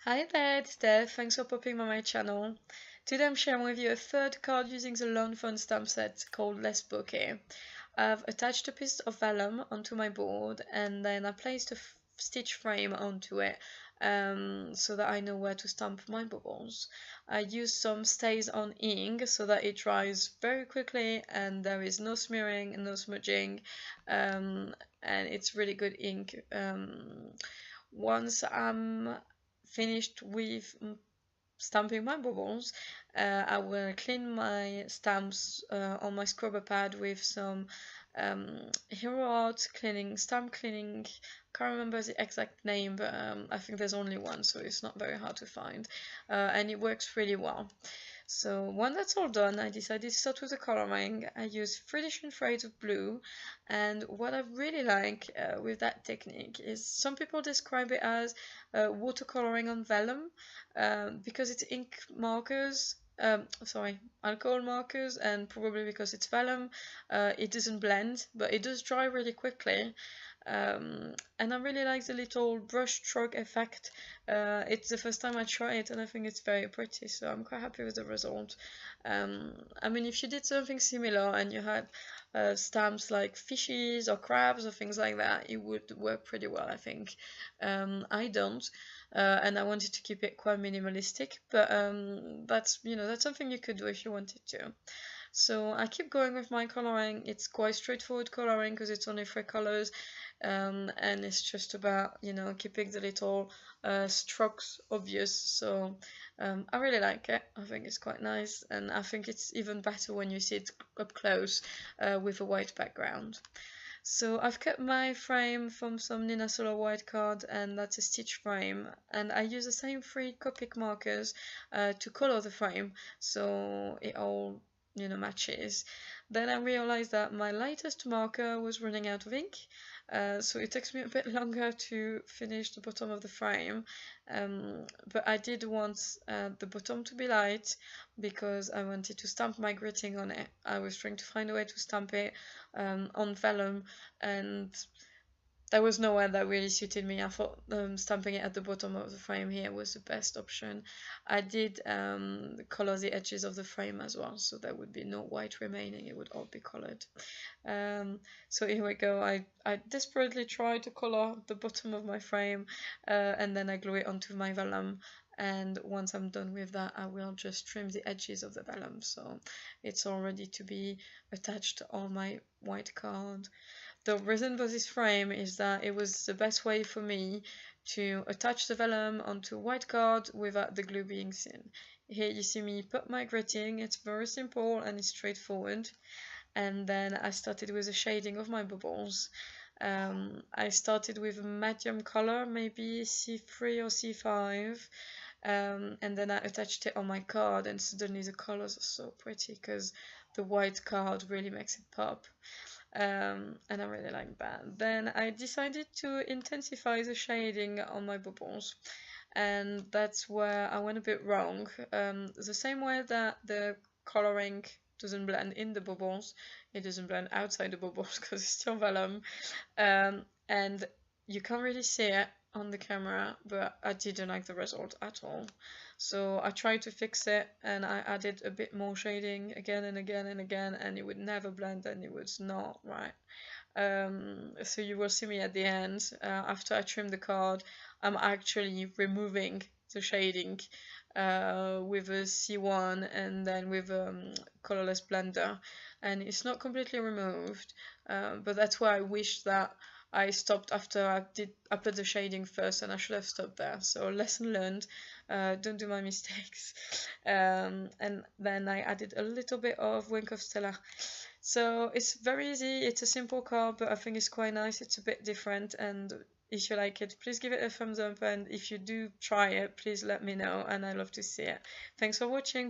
Hi there, it's Steph. Thanks for popping on my channel. Today I'm sharing with you a third card using the Lawn Fawn stamp set called Bokeh. I've attached a piece of vellum onto my board and then I placed a stitch frame onto it so that I know where to stamp my bubbles. I use some stays-on ink so that it dries very quickly and there is no smearing and no smudging, and it's really good ink. Once I'm finished with stamping my bubbles, I will clean my stamps on my scrubber pad with some Hero Art stamp cleaning. Can't remember the exact name, but I think there's only one, so it's not very hard to find, and it works really well. So when that's all done, I decided to start with the coloring. I used 3 different shades of blue, and what I really like with that technique is some people describe it as watercoloring on vellum, because it's ink markers. Alcohol markers, and probably because it's vellum, it doesn't blend, but it does dry really quickly. And I really like the little brush stroke effect. It's the first time I try it and I think it's very pretty, so I'm quite happy with the result. I mean, if you did something similar and you had stamps like fishes or crabs or things like that, it would work pretty well, I think. I don't, and I wanted to keep it quite minimalistic, but that's something you could do if you wanted to. So I keep going with my coloring. It's quite straightforward coloring because it's only 3 colors, and it's just about keeping the little strokes obvious. So I really like it. I think it's quite nice, and I think it's even better when you see it up close with a white background. So I've kept my frame from some Nina Solar white card, and that's a stitch frame, and I use the same 3 Copic markers to color the frame so it all matches. Then I realized that my lightest marker was running out of ink, so it takes me a bit longer to finish the bottom of the frame, but I did want the bottom to be light because I wanted to stamp my greeting on it. I was trying to find a way to stamp it on vellum, and there was nowhere that really suited me. I thought stamping it at the bottom of the frame here was the best option. I did color the edges of the frame as well, so there would be no white remaining, it would all be colored. So here we go. I desperately tried to color the bottom of my frame, and then I glue it onto my vellum. And once I'm done with that, I will just trim the edges of the vellum, so it's all ready to be attached on my white card. The reason for this frame is that it was the best way for me to attach the vellum onto a white card without the glue being seen. Here you see me put my greeting. It's very simple and it's straightforward. And then I started with the shading of my bubbles. I started with a medium color, maybe C3 or C5, and then I attached it on my card, and suddenly the colors are so pretty because the white card really makes it pop. And I really like that. Then I decided to intensify the shading on my bubbles, and that's where I went a bit wrong. The same way that the coloring doesn't blend in the bubbles, it doesn't blend outside the bubbles because it's still vellum, and you can't really see it on the camera, but I didn't like the result at all. So I tried to fix it and I added a bit more shading again and again and again, and it would never blend and it was not right. So you will see me at the end, after I trim the card, I'm actually removing the shading with a C1 and then with a colorless blender, and it's not completely removed, but that's why I wish that I stopped after I put the shading first, and I should have stopped there. So lesson learned, don't do my mistakes. And then I added a little bit of Wink of Stella. So it's very easy, it's a simple card, but I think it's quite nice, it's a bit different, and if you like it, please give it a thumbs up, and if you do try it, please let me know, and I love to see it. Thanks for watching.